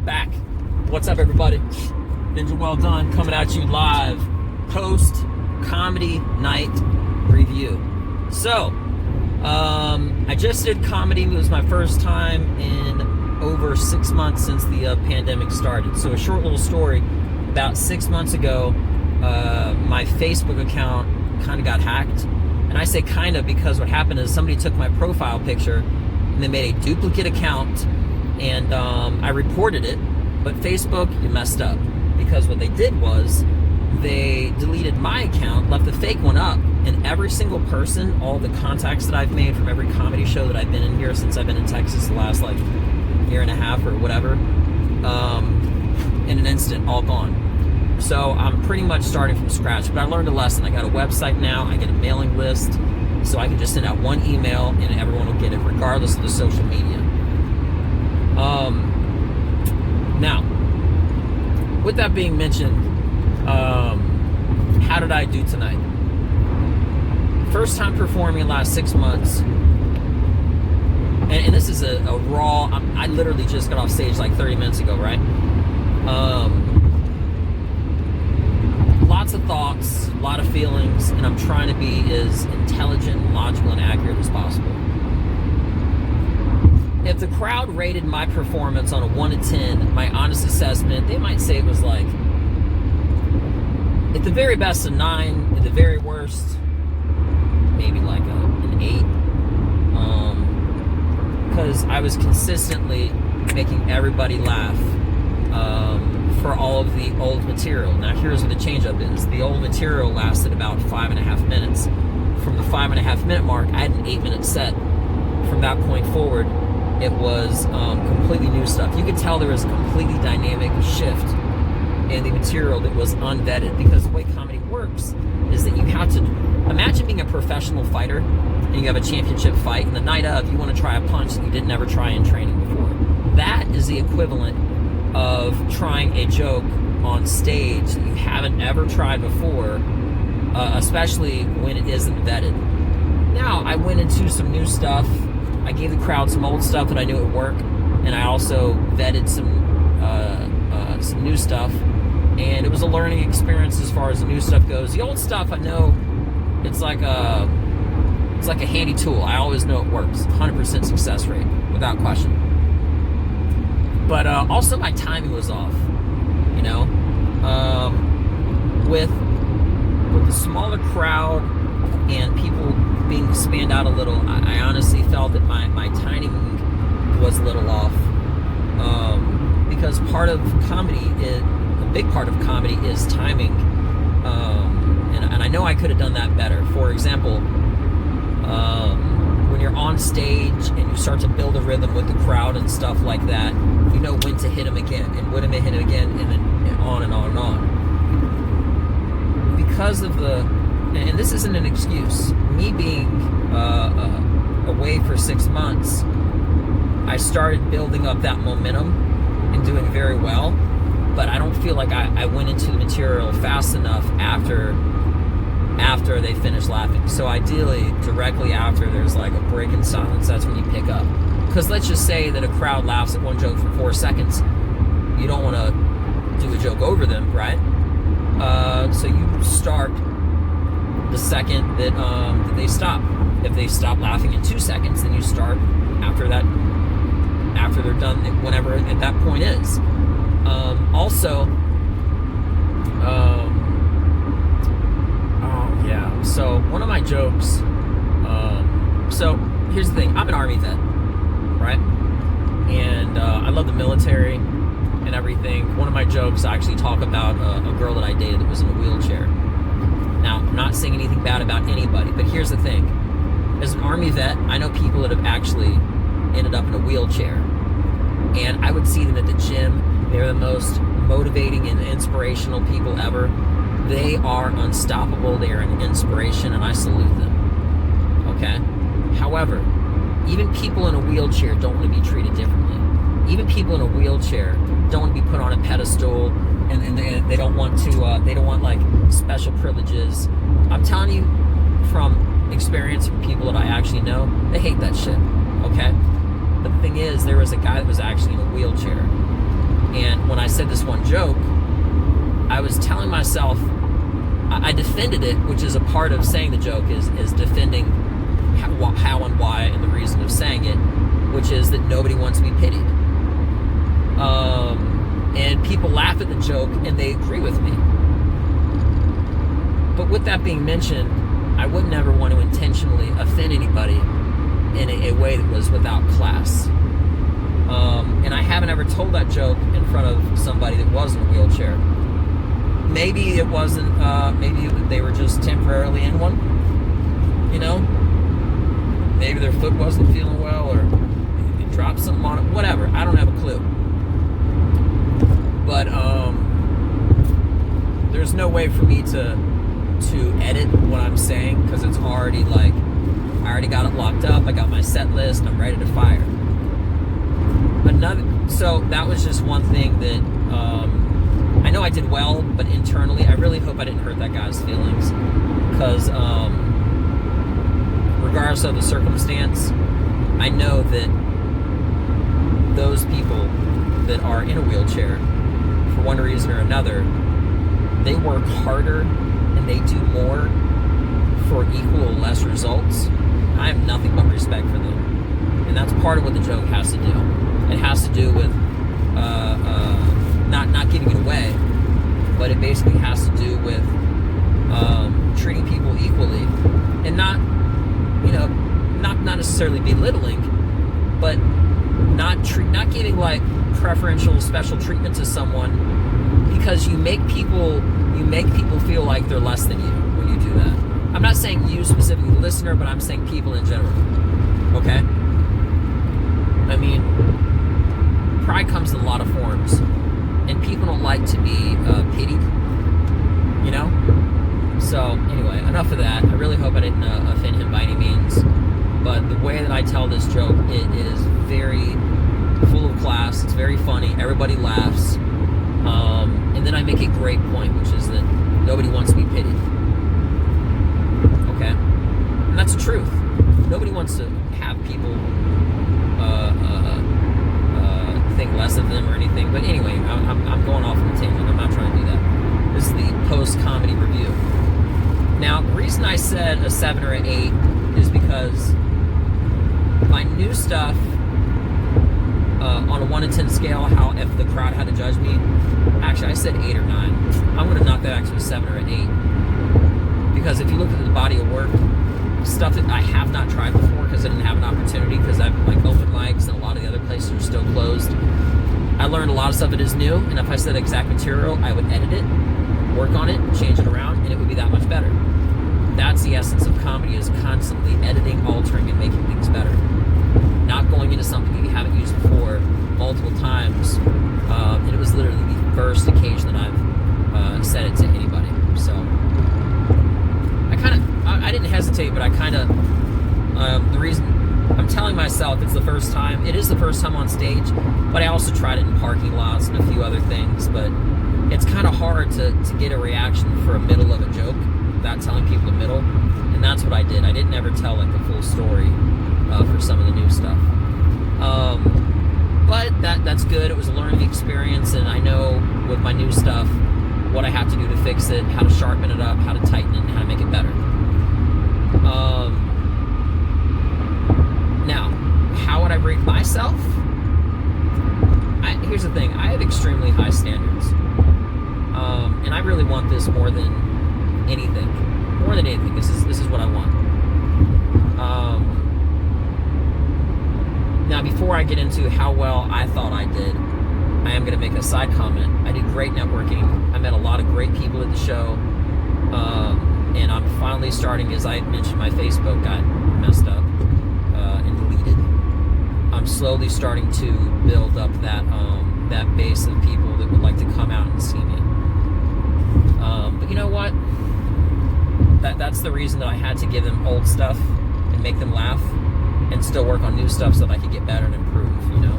back. What's up, everybody? Ninja Well Done coming at you live. Post comedy night review. So, I just did comedy. It was my first time in over 6 months since the pandemic started. So, a short little story. About 6 months ago, my Facebook account kind of got hacked. And I say kind of because what happened is somebody took my profile picture and they made a duplicate account, and I reported it. But Facebook, you messed up, because what they did was they deleted my account, left the fake one up, and every single person, all the contacts that I've made from every comedy show that I've been in here since I've been in Texas the last like year and a half or whatever, in an instant, all gone. So I'm pretty much starting from scratch, but I learned a lesson. I got a website now, I get a mailing list, so I can just send out one email and everyone will get it regardless of the social media. Now, with that being mentioned, how did I do tonight? First time performing in the last 6 months, and this is a raw, I literally just got off stage like 30 minutes ago, right? Lots of thoughts, a lot of feelings, and I'm trying to be as intelligent and logical and accurate as possible. If the crowd rated my performance on a 1 to 10, my honest assessment, they might say it was like, at the very best, a 9, at the very worst, maybe like an 8. Because I was consistently making everybody laugh for all of the old material. Now here's what the change up is. The old material lasted about 5.5 minutes. From the 5.5 minute mark, I had an 8-minute set. From that point forward, it was completely new stuff. You could tell there was a completely dynamic shift in the material that was unvetted, because the way comedy works is that you have to imagine being a professional fighter and you have a championship fight, and the night of you want to try a punch that you didn't ever try in training before. That is the equivalent of trying a joke on stage that you haven't ever tried before, especially when it isn't vetted. Now, I went into some new stuff. I gave the crowd some old stuff that I knew would work, and I also vetted some new stuff, and it was a learning experience as far as the new stuff goes. The old stuff, I know it's like a handy tool. I always know it works. 100% success rate, without question. But also my timing was off, you know. With the smaller crowd and people being spanned out a little, I honestly felt that my timing was a little off. Because part of comedy, a big part of comedy is timing. And I know I could have done that better. For example, when you're on stage and you start to build a rhythm with the crowd and stuff like that, you know when to hit them again, and when to hit them again, and then on and on and on. Because of and this isn't an excuse, me being away for 6 months, I started building up that momentum and doing very well, but I don't feel like I went into the material fast enough after they finish laughing. So ideally, directly after there's like a break in silence, that's when you pick up. Because let's just say that a crowd laughs at one joke for 4 seconds. You don't want to do a joke over them, right? So you start the second that they stop. If they stop laughing in 2 seconds, then you start after that, after they're done, whenever at that point is. So one of my jokes, so here's the thing, I'm an Army vet, right? And I love the military and everything. One of my jokes, I actually talk about a girl that I dated that was in a wheelchair. Now, I'm not saying anything bad about anybody, but here's the thing. As an Army vet, I know people that have actually ended up in a wheelchair. And I would see them at the gym. They're the most motivating and inspirational people ever. They are unstoppable. They are an inspiration, and I salute them. Okay? However, even people in a wheelchair don't want to be treated differently. Even people in a wheelchair don't want to be put on a pedestal, and they don't want to. They don't want like special privileges. I'm telling you from experience, from people that I actually know, they hate that shit. Okay? But the thing is, there was a guy that was actually in a wheelchair, said this one joke, I was telling myself, I defended it, which is a part of saying the joke, is defending how and why and the reason of saying it, which is that nobody wants to be pitied. And people laugh at the joke and they agree with me. But with that being mentioned, I would never want to intentionally offend anybody in a way that was without class. And I haven't ever told that joke in front of somebody that was in a wheelchair. Maybe it wasn't, maybe they were just temporarily in one, you know? Maybe their foot wasn't feeling well, or they dropped something on it, whatever. I don't have a clue. But there's no way for me to edit what I'm saying, because it's already like, I already got it locked up, I got my set list, I'm ready to fire. So that was just one thing that I know I did well, but internally I really hope I didn't hurt that guy's feelings, because regardless of the circumstance, I know that those people that are in a wheelchair, for one reason or another, they work harder and they do more for equal or less results. I have nothing but respect for them, and that's part of what the joke has to do. It has to do with not giving it away, but it basically has to do with treating people equally, and not necessarily belittling, but not giving like preferential special treatment to someone, because you make people feel like they're less than you when you do that. I'm not saying you specifically, the listener, but I'm saying people in general. Okay? I mean, pride comes in a lot of forms, and people don't like to be pitied, you know? So, anyway, enough of that. I really hope I didn't offend him by any means, but the way that I tell this joke, it is very full of class, it's very funny, everybody laughs, and then I make a great point, which is that nobody wants to be pitied. Okay? And that's the truth. Nobody wants to have people think less of them or anything. But anyway, I'm going off on a tangent. I'm not trying to do that. This is the post-comedy review. Now, the reason I said a 7 or an 8 is because my new stuff, on a 1 to 10 scale, how if the crowd had to judge me, actually I said 8 or 9. I'm going to knock that actually a 7 or an 8. Because if you look at the body of work, stuff that I have not tried before because I didn't have an opportunity, because I've like open mics and a lot of the other places are still closed. I learned a lot of stuff that is new, and if I said exact material, I would edit it, work on it, change it around, and it would be that much better. That's the essence of comedy, is constantly editing, altering, and making things better. Not going into something that you haven't used before multiple times. And it was literally the first occasion that I've said it to anybody. So I didn't hesitate, but I kind of, the reason I'm telling myself it's the first time, it is the first time on stage, but I also tried it in parking lots and a few other things, but it's kind of hard to get a reaction for a middle of a joke without telling people the middle, and that's what I did. I didn't ever tell like the full story for some of the new stuff. But that's good. It was a learning experience, and I know with my new stuff what I have to do to fix it, how to sharpen it up, how to tighten it, and how to make it better. Now, how would I rate myself? Here's the thing. I have extremely high standards. And I really want this more than anything. More than anything. This is what I want. Now, before I get into how well I thought I did, I am going to make a side comment. I did great networking. I met a lot of great people at the show. And I'm finally starting, as I mentioned, my Facebook got messed up and deleted. I'm slowly starting to build up that base of people that would like to come out and see me. But you know what? That's the reason that I had to give them old stuff and make them laugh, and still work on new stuff so that I could get better and improve, you know?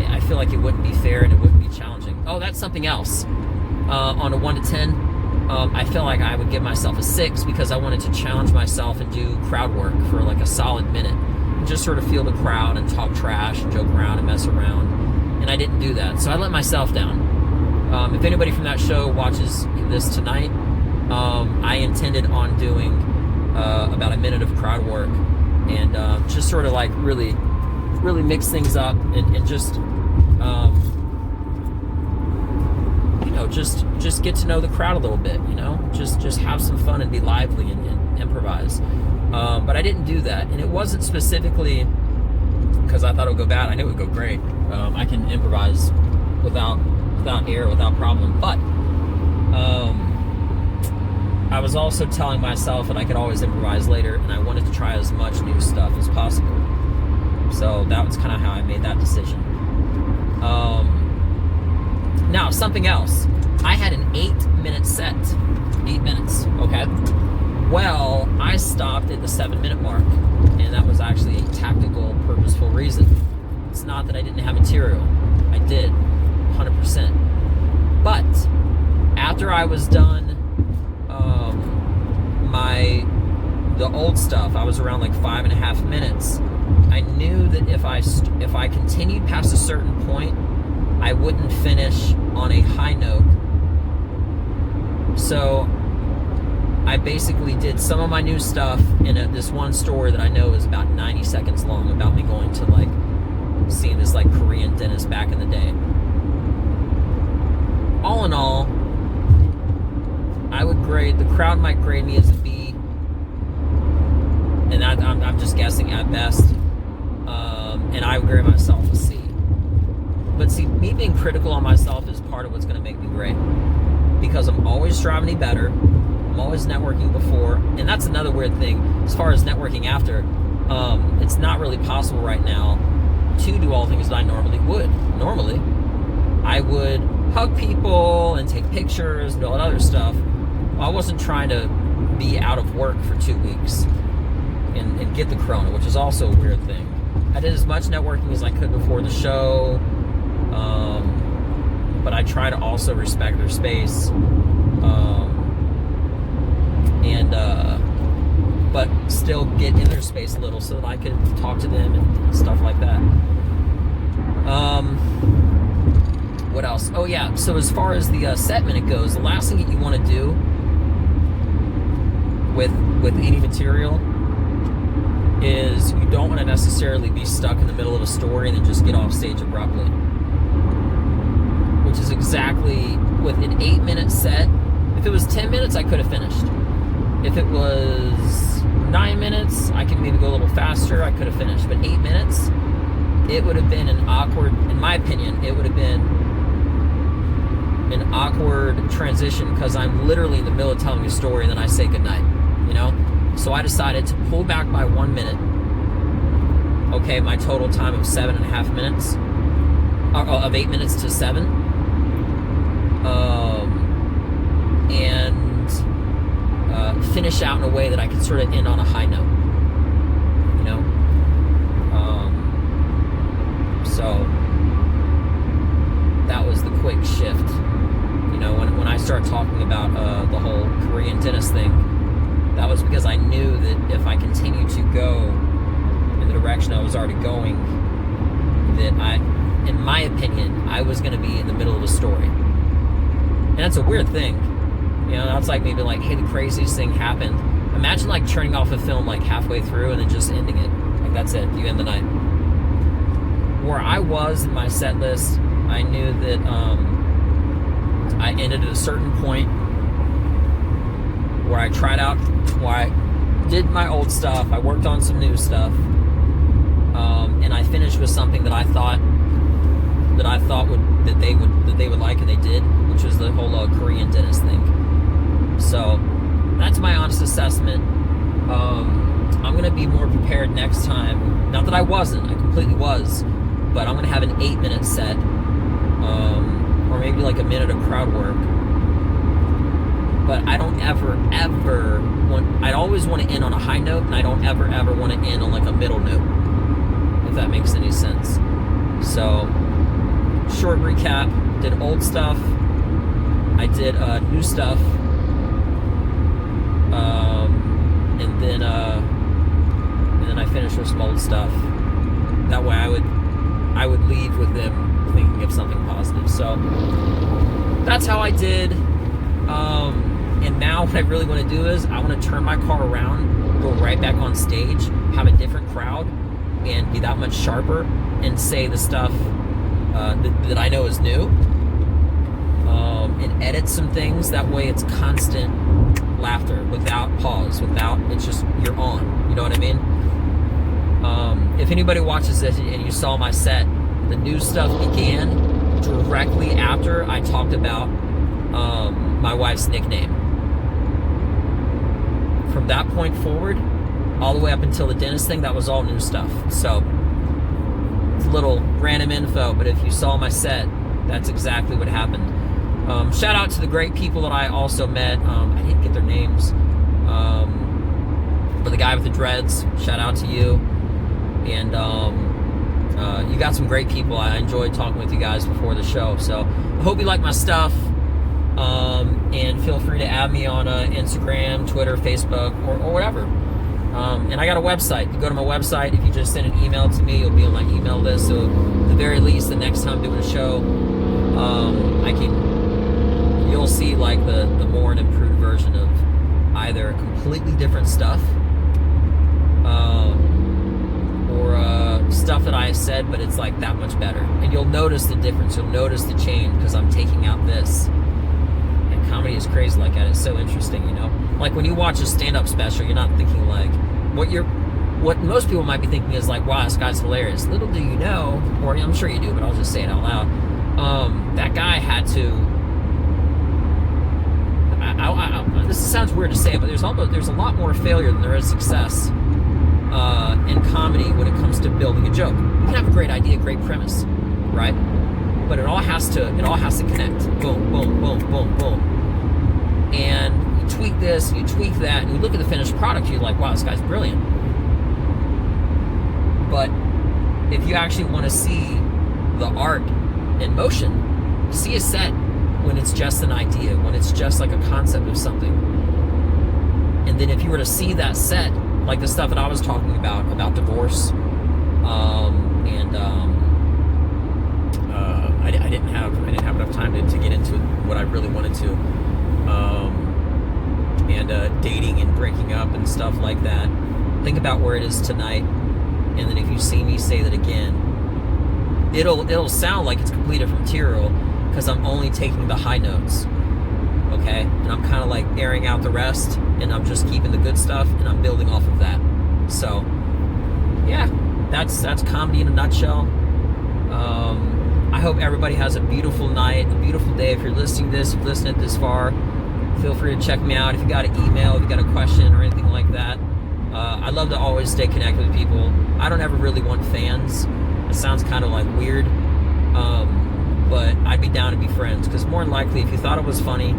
I feel like it wouldn't be fair and it wouldn't be challenging. Oh, that's something else. On a 1 to 10, I feel like I would give myself a 6 because I wanted to challenge myself and do crowd work for like a solid minute and just sort of feel the crowd and talk trash and joke around and mess around. And I didn't do that. So I let myself down. If anybody from that show watches this tonight, I intended on doing about a minute of crowd work and just sort of like really mix things up and just just get to know the crowd a little bit, just have some fun and be lively and improvise. But I didn't do that, and it wasn't specifically because I thought it would go bad. I knew it would go great. I can improvise without air, without problem. But I was also telling myself that I could always improvise later, and I wanted to try as much new stuff as possible. So that was kind of how I made that decision. Now, something else. I had an 8-minute set. 8 minutes, okay? Well, I stopped at the 7-minute mark, and that was actually a tactical, purposeful reason. It's not that I didn't have material. I did, 100%. But after I was done the old stuff, I was around like 5.5 minutes. I knew that if I continued past a certain point, I wouldn't finish on a high note. So I basically did some of my new stuff in this one story that I know is about 90 seconds long, about me going to like seeing this like Korean dentist back in the day. All in all, I would grade, the crowd might grade me as a B, and I'm just guessing at best, and I would grade myself a C. But see, me being critical on myself is part of what's going to make me great, because I'm always striving to be better. I'm always networking before, and that's another weird thing as far as networking after. It's not really possible right now to do all the things that I normally would. Normally, I would hug people and take pictures and do all that other stuff. I wasn't trying to be out of work for 2 weeks and get the corona, which is also a weird thing. I did as much networking as I could before the show, but I try to also respect their space, but still get in their space a little so that I could talk to them and stuff like that. What else? Oh yeah, so as far as the set minute goes, the last thing that you want to do with any material is you don't want to necessarily be stuck in the middle of a story and then just get off stage abruptly. Which is exactly with an 8-minute set. If it was 10 minutes, I could have finished. If it was 9 minutes, I could maybe go a little faster, I could have finished. But 8 minutes, it would have been an awkward, in my opinion, it would have been an awkward transition because I'm literally in the middle of telling a story and then I say goodnight, So I decided to pull back by 1 minute. Okay, my total time of 7.5 minutes, of 8 minutes to 7. And finish out in a way that I could sort of end on a high note, So that was the quick shift. When I started talking about the whole Korean dentist thing, that was because I knew that if I continued to go in the direction I was already going, that in my opinion, I was going to be in the middle of the story. And that's a weird thing. That's like maybe like, hey, the craziest thing happened. Imagine like turning off a film like halfway through and then just ending it. Like that's it, you end the night. Where I was in my set list, I knew that I ended at a certain point where I tried out, where I did my old stuff, I worked on some new stuff, and I finished with something that I thought that they would like, and they did, which was the whole Korean dentist thing. So that's my honest assessment. I'm gonna be more prepared next time. Not that I wasn't, I completely was, but I'm gonna have an 8-minute set, or maybe like a minute of crowd work. But I don't ever want, I always want to end on a high note, and I don't ever want to end on like a middle note, if that makes any sense. So, short recap, did old stuff, I did new stuff, and then I finished with some old stuff. That way I would leave with them thinking of that's how I did. And now what I really want to do is I want to turn my car around, go right back on stage, have a different crowd, and be that much sharper and say the stuff that I know is new, and edit some things. That way it's constant laughter without pause, it's just, you're on. You know what I mean? If anybody watches this and you saw my set, the new stuff began directly after I talked about my wife's nickname. From that point forward, all the way up until the dentist thing, that was all new stuff. So it's a little random info, but if you saw my set, that's exactly what happened. Shout out to the great people that I also met. I didn't get their names, but the guy with the dreads, shout out to you. And you got some great people. I enjoyed talking with you guys before the show. So I hope you like my stuff. And feel free to add me on Instagram, Twitter, Facebook, or whatever. And I got a website. You go to my website. If you just send an email to me, you'll be on my email list. So at the very least, the next time I'm doing a show, you'll see like the more and improved version of either completely different stuff, or stuff that I said, but it's like that much better. And you'll notice the difference. You'll notice the change because I'm taking out this. And comedy is crazy like that. It's so interesting, you know? Like when you watch a stand-up special, you're not thinking like, what most people might be thinking is like, wow, this guy's hilarious. Little do you know, or I'm sure you do, but I'll just say it out loud. That guy had to, this sounds weird to say, but there's a lot more failure than there is success in comedy when it comes to building a joke. You can have a great idea, great premise, right? But it all has to connect. Boom, boom, boom, boom, boom. And you tweak this, you tweak that, and you look at the finished product, you're like, wow, this guy's brilliant. But if you actually want to see the art in motion, see a set when it's just an idea, when it's just like a concept of something. And then if you were to see that set, like the stuff that I was talking about divorce, I didn't have enough time to get into what I really wanted to, and dating and breaking up and stuff like that. Think about where it is tonight, and then if you see me say that again, it'll sound like it's completely different material because I'm only taking the high notes, okay? And I'm kind of like airing out the rest, and I'm just keeping the good stuff, and I'm building off of that. So, yeah, that's comedy in a nutshell. I hope everybody has a beautiful night, a beautiful day. If you're listening to this, if you've listened this far, feel free to check me out. If you got an email, if you got a question or anything like that, I love to always stay connected with people. I don't ever really want fans. It sounds kind of like weird, but I'd be down to be friends, because more than likely, if you thought it was funny,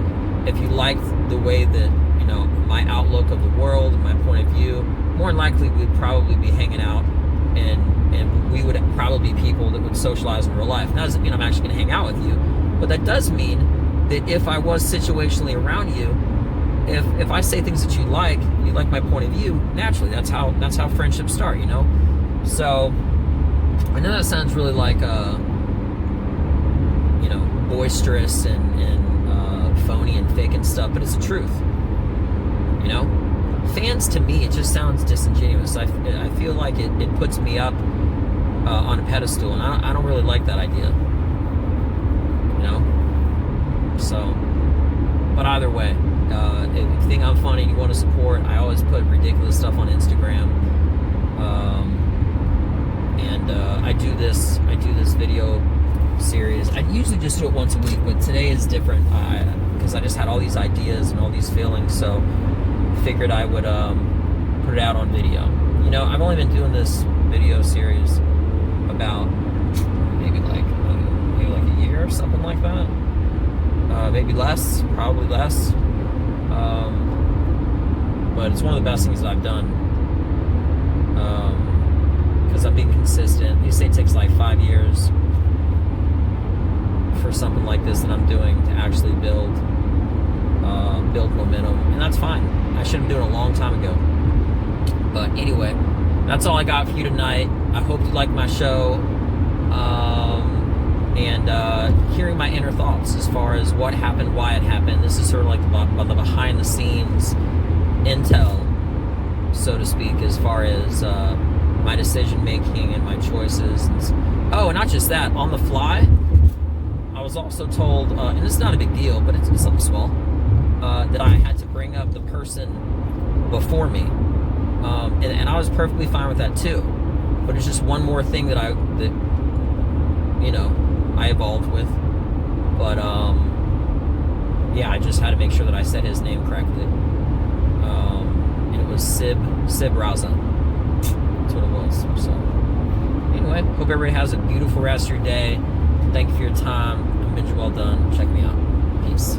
if you liked the way that, you know, my outlook of the world and my point of view, more than likely we'd probably be hanging out, and we would probably be people that would socialize in real life. That doesn't mean I'm actually going to hang out with you, but that does mean that if I was situationally around you, if I say things that you like my point of view, naturally that's how friendships start, you know. So I know that sounds really like you know, boisterous and phony and fake and stuff, but it's the truth, you know. Fans, to me, it just sounds disingenuous. I feel like it puts me up on a pedestal, and I don't really like that idea, you know. So, but either way, if you think I'm funny and you want to support, I always put ridiculous stuff on Instagram, and I do this video series. I usually just do it once a week, but today is different because I just had all these ideas and all these feelings, so figured I would put it out on video. You know, I've only been doing this video series about maybe like a year or something like that. Maybe less, probably less. But it's one of the best things that I've done, because I'm being consistent. They say it takes like 5 years for something like this that I'm doing to actually build momentum, and that's fine. I should have been doing it a long time ago. But anyway, that's all I got for you tonight. I hope you like my show. and hearing my inner thoughts as far as what happened, why it happened. This is sort of like the behind the scenes intel, so to speak, as far as my decision making and my choices. Oh, and not just that, on the fly, I was also told, and it's not a big deal, but it's something small, that I had to bring up the person before me, and I was perfectly fine with that too. But it's just one more thing that I evolved with. But yeah, I just had to make sure that I said his name correctly. And it was Sib Raza. That's what it was. So anyway, hope everybody has a beautiful rest of your day. Thank you for your time. I'm Benji Well Done. Check me out. Peace.